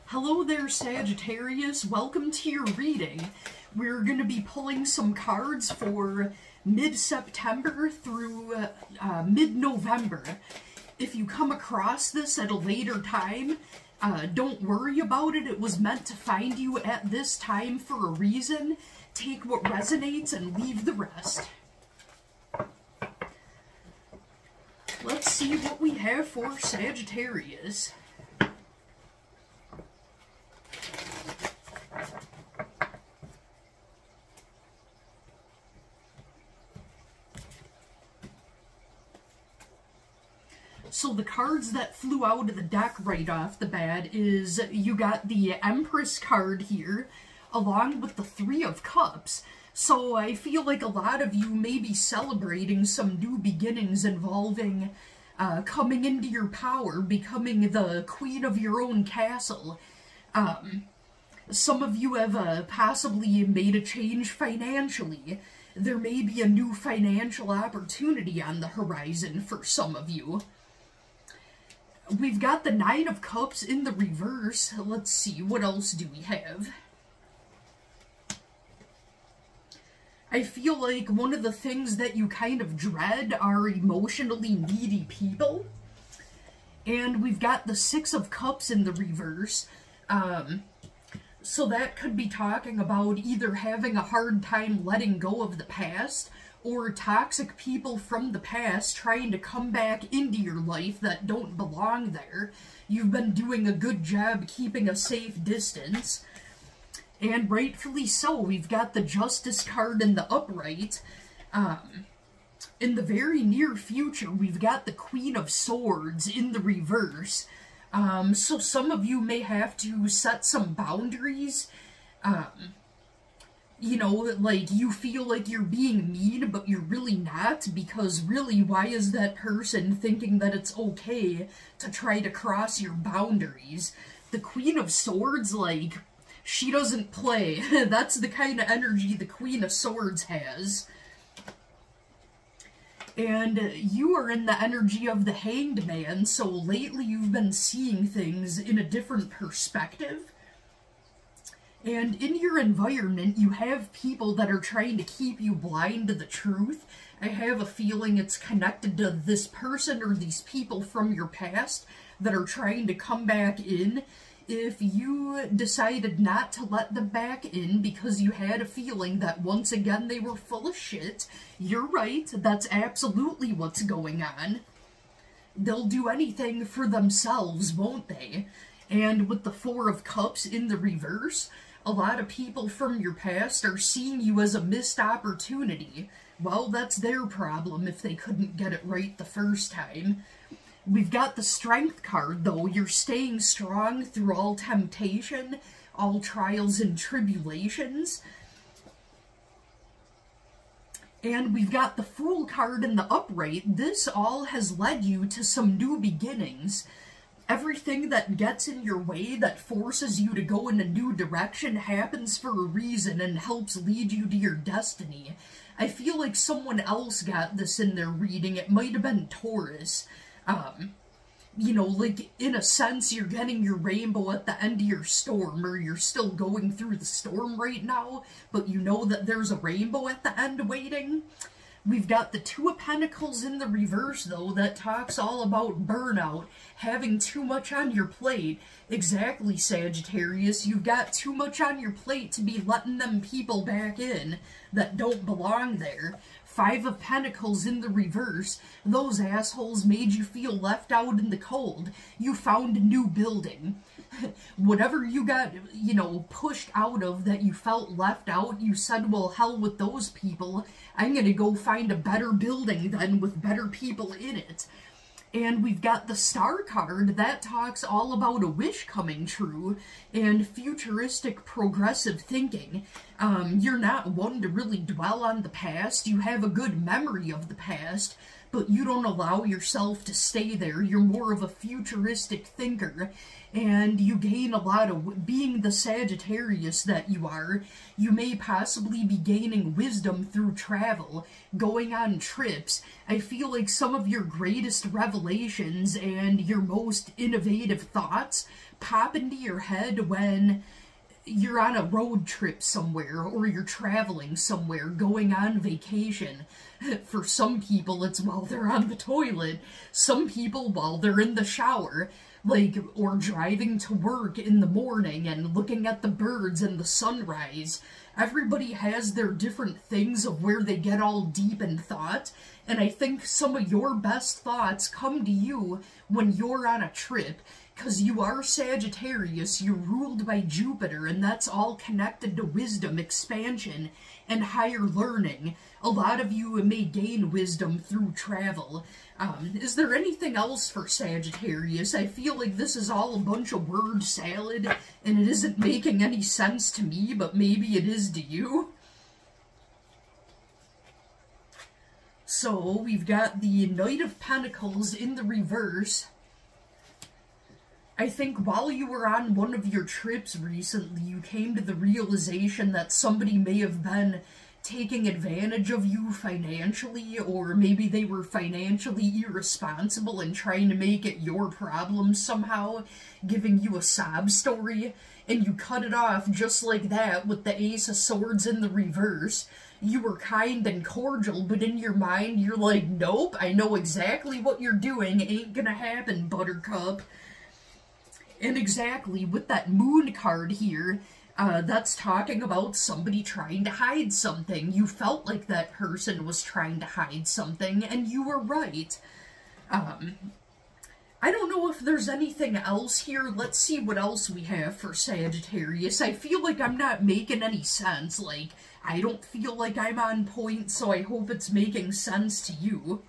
Hello there, Sagittarius. Welcome to your reading. We're going to be pulling some cards for mid-September through mid-November. If you come across this at a later time, don't worry about it. It was meant to find you at this time for a reason. Take what resonates and leave the rest. Let's see what we have for Sagittarius. So the cards that flew out of the deck right off the bat is you got the Empress card here, along with the Three of Cups. So I feel like a lot of you may be celebrating some new beginnings involving coming into your power, becoming the queen of your own castle. Some of you have possibly made a change financially. There may be a new financial opportunity on the horizon for some of you. We've got the Nine of Cups in the reverse. Let's see, what else do we have? I feel like one of the things that you kind of dread are emotionally needy people. And we've got the Six of Cups in the reverse. So that could be talking about either having a hard time letting go of the past, or toxic people from the past trying to come back into your life that don't belong there. You've been doing a good job keeping a safe distance. And rightfully so, we've got the Justice card in the upright. In the very near future, we've got the Queen of Swords in the reverse. So some of you may have to set some boundaries. You know, like, you feel like you're being mean, but you're really not, because really, why is that person thinking that it's okay to try to cross your boundaries? The Queen of Swords, like, she doesn't play. That's the kind of energy the Queen of Swords has. And you are in the energy of the Hanged Man, so lately you've been seeing things in a different perspective. And in your environment, you have people that are trying to keep you blind to the truth. I have a feeling it's connected to this person or these people from your past that are trying to come back in. If you decided not to let them back in because you had a feeling that once again they were full of shit, you're right, that's absolutely what's going on. They'll do anything for themselves, won't they? And with the Four of Cups in the reverse, a lot of people from your past are seeing you as a missed opportunity. Well, that's their problem if they couldn't get it right the first time. We've got the Strength card, though. You're staying strong through all temptation, all trials and tribulations. And we've got the Fool card in the upright. This all has led you to some new beginnings. Everything that gets in your way, that forces you to go in a new direction, happens for a reason and helps lead you to your destiny. I feel like someone else got this in their reading. It might have been Taurus. You know, like, in a sense, you're getting your rainbow at the end of your storm, or you're still going through the storm right now, but you know that there's a rainbow at the end waiting. We've got the Two of Pentacles in the reverse, though, that talks all about burnout, having too much on your plate. Exactly, Sagittarius. You've got too much on your plate to be letting them people back in that don't belong there. Five of Pentacles in the reverse. Those assholes made you feel left out in the cold. You found a new building. Whatever you got, you know, pushed out of that you felt left out, you said, well, hell with those people. I'm gonna go find a better building then with better people in it. And we've got the Star card that talks all about a wish coming true and futuristic progressive thinking. You're not one to really dwell on the past. You have a good memory of the past, but you don't allow yourself to stay there. You're more of a futuristic thinker, and you gain a lot of, being the Sagittarius that you are, you may possibly be gaining wisdom through travel, going on trips. I feel like some of your greatest revelations and your most innovative thoughts pop into your head when you're on a road trip somewhere, or you're traveling somewhere, going on vacation. For some people, it's while they're on the toilet. Some people while they're in the shower. Like, or driving to work in the morning and looking at the birds and the sunrise. Everybody has their different things of where they get all deep in thought, and I think some of your best thoughts come to you when you're on a trip, because you are Sagittarius, you're ruled by Jupiter, and that's all connected to wisdom, expansion, and higher learning. A lot of you may gain wisdom through travel. Is there anything else for Sagittarius? I feel like this is all a bunch of word salad, and it isn't making any sense to me, but maybe it is to you. So, we've got the Knight of Pentacles in the reverse. I think while you were on one of your trips recently, you came to the realization that somebody may have been taking advantage of you financially, or maybe they were financially irresponsible and trying to make it your problem somehow, giving you a sob story, and you cut it off just like that with the Ace of Swords in the reverse. You were kind and cordial, but in your mind you're like, nope, I know exactly what you're doing, ain't gonna happen, Buttercup. And exactly, with that Moon card here, that's talking about somebody trying to hide something. You felt like that person was trying to hide something, and you were right. I don't know if there's anything else here. Let's see what else we have for Sagittarius. I feel like I'm not making any sense. Like, I don't feel like I'm on point, so I hope it's making sense to you.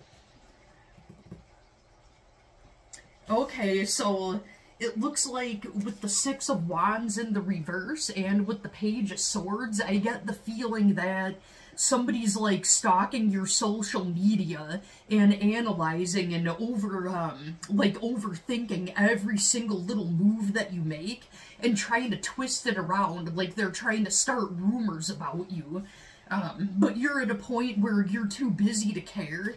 Okay, so it looks like with the Six of Wands in the reverse and with the Page of Swords, I get the feeling that somebody's like stalking your social media and analyzing and overthinking every single little move that you make and trying to twist it around, like they're trying to start rumors about you. But you're at a point where you're too busy to care.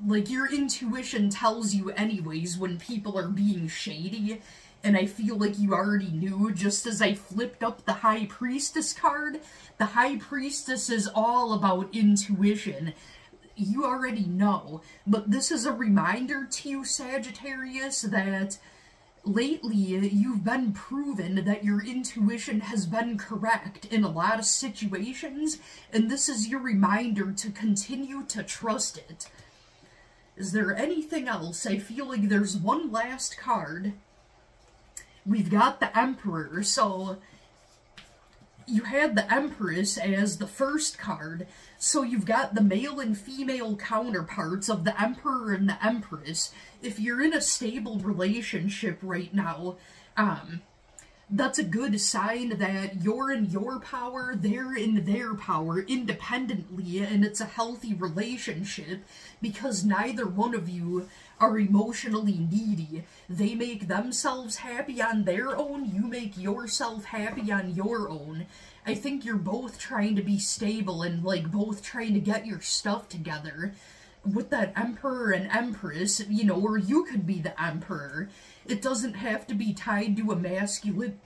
Like, your intuition tells you anyways when people are being shady, and I feel like you already knew. Just as I flipped up the High Priestess card, the High Priestess is all about intuition. You already know, but this is a reminder to you, Sagittarius, that lately you've been proven that your intuition has been correct in a lot of situations, and this is your reminder to continue to trust it. Is there anything else? I feel like there's one last card. We've got the Emperor. So you had the Empress as the first card. So you've got the male and female counterparts of the Emperor and the Empress. If you're in a stable relationship right now, that's a good sign that you're in your power, they're in their power independently, and it's a healthy relationship because neither one of you are emotionally needy. They make themselves happy on their own, you make yourself happy on your own. I think you're both trying to be stable and like both trying to get your stuff together. With that Emperor and Empress, you know, or you could be the Emperor. It doesn't have to be tied to a masculine,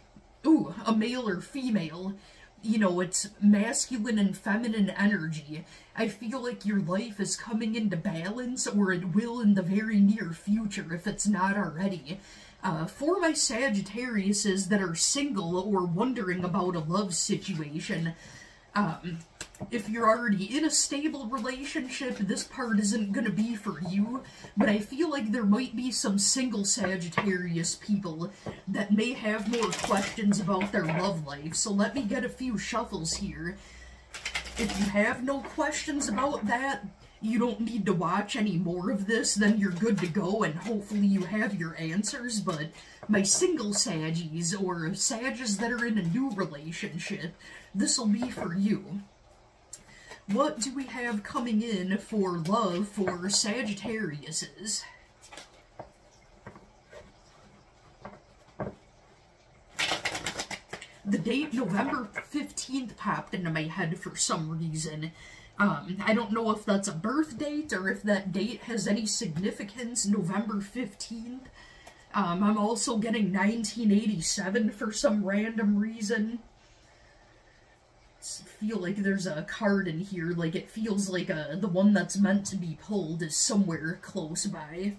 a male or female. You know, it's masculine and feminine energy. I feel like your life is coming into balance, or it will in the very near future if it's not already. For my Sagittariuses that are single or wondering about a love situation, if you're already in a stable relationship, this part isn't going to be for you, but I feel like there might be some single Sagittarius people that may have more questions about their love life, so let me get a few shuffles here. If you have no questions about that, you don't need to watch any more of this, then you're good to go, and hopefully you have your answers. But my single Saggies, or Saggies that are in a new relationship, this'll be for you. What do we have coming in for love for Sagittariuses? The date November 15th popped into my head for some reason. I don't know if that's a birth date or if that date has any significance, November 15th. I'm also getting 1987 for some random reason. I feel like there's a card in here, like it feels like the one that's meant to be pulled is somewhere close by.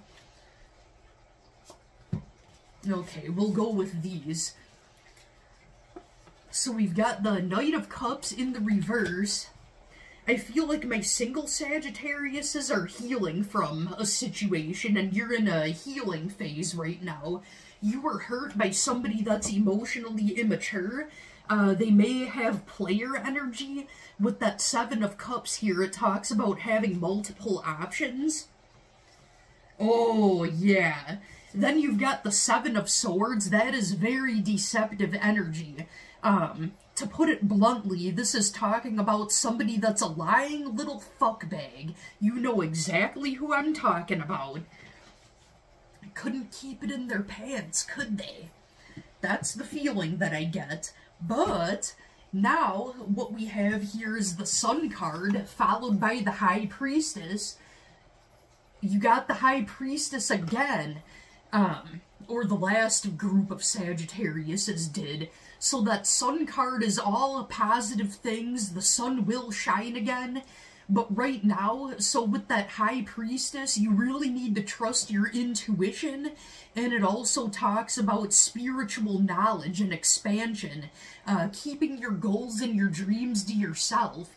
Okay, we'll go with these. So we've got the Knight of Cups in the reverse. I feel like my single Sagittariuses are healing from a situation, and you're in a healing phase right now. You were hurt by somebody that's emotionally immature. They may have player energy. With that Seven of Cups here, it talks about having multiple options. Oh, yeah. Then you've got the Seven of Swords. That is very deceptive energy. To put it bluntly, this is talking about somebody that's a lying little fuckbag. You know exactly who I'm talking about. Couldn't keep it in their pants, could they? That's the feeling that I get. But now what we have here is the Sun card, followed by the High Priestess. You got the High Priestess again. Or the last group of Sagittariuses did. So that Sun card is all positive things. The sun will shine again. But right now, so with that High Priestess, you really need to trust your intuition. And it also talks about spiritual knowledge and expansion. Keeping your goals and your dreams to yourself.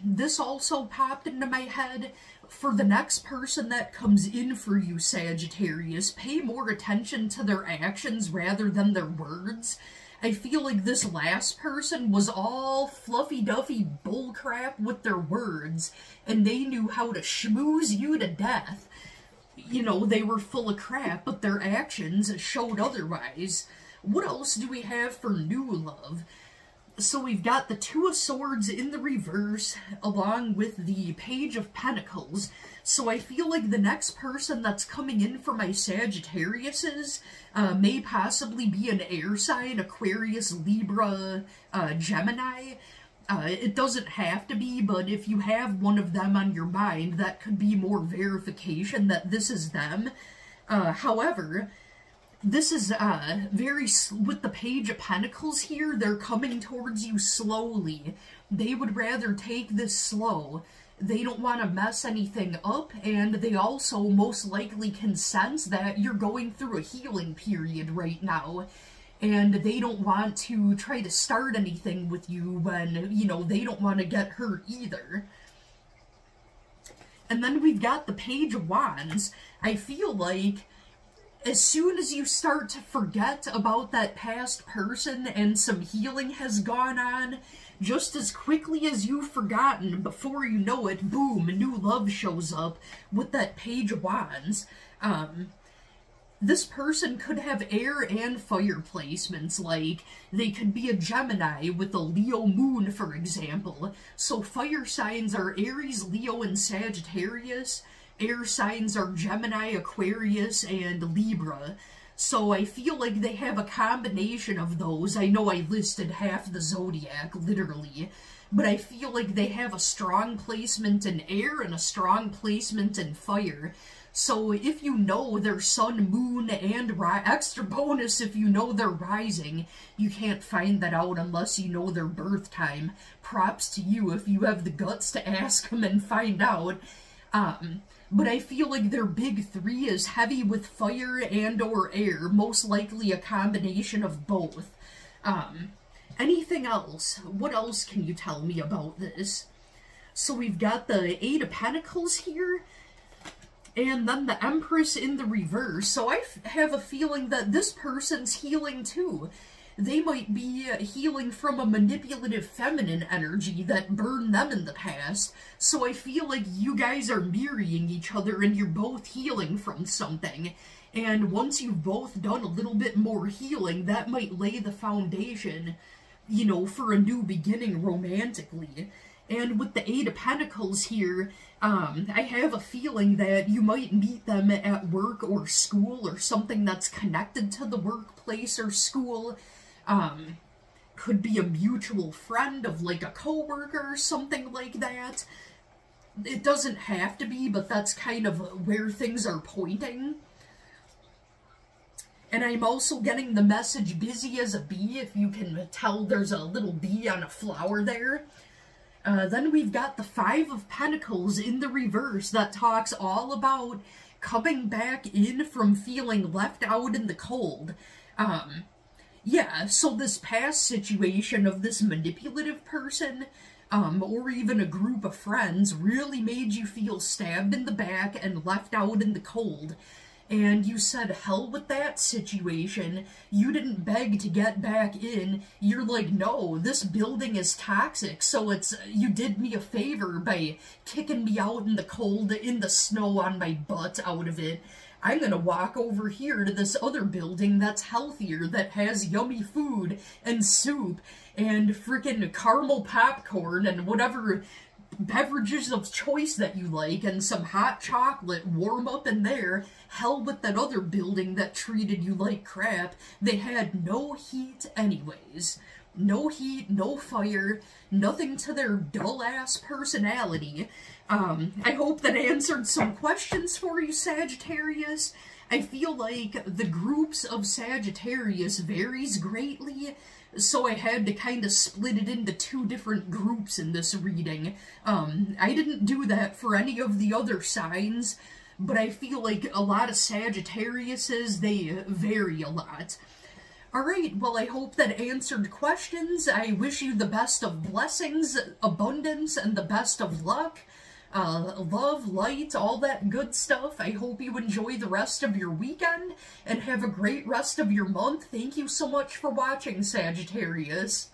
This also popped into my head. For the next person that comes in for you, Sagittarius, pay more attention to their actions rather than their words. I feel like this last person was all fluffy-duffy bullcrap with their words, and they knew how to schmooze you to death. You know, they were full of crap, but their actions showed otherwise. What else do we have for new love? So we've got the Two of Swords in the reverse, along with the Page of Pentacles. So I feel like the next person that's coming in for my Sagittariuses may possibly be an air sign, Aquarius, Libra, Gemini. It doesn't have to be, but if you have one of them on your mind, that could be more verification that this is them. However, this is with the Page of Pentacles here, they're coming towards you slowly. They would rather take this slow. They don't want to mess anything up, and they also most likely can sense that you're going through a healing period right now. And they don't want to try to start anything with you when, you know, they don't want to get hurt either. And then we've got the Page of Wands. I feel like as soon as you start to forget about that past person and some healing has gone on, just as quickly as you've forgotten, before you know it, boom, new love shows up with that Page of Wands. This person could have air and fire placements, like they could be a Gemini with a Leo moon, for example. So fire signs are Aries, Leo, and Sagittarius. Air signs are Gemini, Aquarius, and Libra. So I feel like they have a combination of those. I know I listed half the zodiac, literally. But I feel like they have a strong placement in air and a strong placement in fire. So if you know their sun, moon, and extra bonus if you know their rising, you can't find that out unless you know their birth time. Props to you if you have the guts to ask them and find out. But I feel like their big three is heavy with fire and or air, most likely a combination of both. Anything else? What else can you tell me about this? So we've got the Eight of Pentacles here, and then the Empress in the reverse. So I have a feeling that this person's healing too. They might be healing from a manipulative feminine energy that burned them in the past. So I feel like you guys are mirroring each other and you're both healing from something. And once you've both done a little bit more healing, that might lay the foundation, you know, for a new beginning romantically. And with the Eight of Pentacles here, I have a feeling that you might meet them at work or school or something that's connected to the workplace or school. Could be a mutual friend of like a coworker or something like that. It doesn't have to be, but that's kind of where things are pointing. And I'm also getting the message busy as a bee, if you can tell there's a little bee on a flower there. Then we've got the Five of Pentacles in the reverse that talks all about coming back in from feeling left out in the cold. Yeah, so this past situation of this manipulative person, or even a group of friends, really made you feel stabbed in the back and left out in the cold. And you said, hell with that situation. You didn't beg to get back in. You're like, no, this building is toxic, so you did me a favor by kicking me out in the cold, in the snow on my butt out of it. I'm gonna walk over here to this other building that's healthier, that has yummy food and soup and freaking caramel popcorn and whatever beverages of choice that you like, and some hot chocolate, warm up in there. Hell with that other building that treated you like crap. They had no heat anyways. No heat, no fire, nothing to their dull-ass personality. I hope that answered some questions for you, Sagittarius. I feel like the groups of Sagittarius varies greatly, so I had to kind of split it into two different groups in this reading. I didn't do that for any of the other signs, but I feel like a lot of Sagittariuses, they vary a lot. Alright, well, I hope that answered questions. I wish you the best of blessings, abundance, and the best of luck. Love, light, all that good stuff. I hope you enjoy the rest of your weekend and have a great rest of your month. Thank you so much for watching, Sagittarius.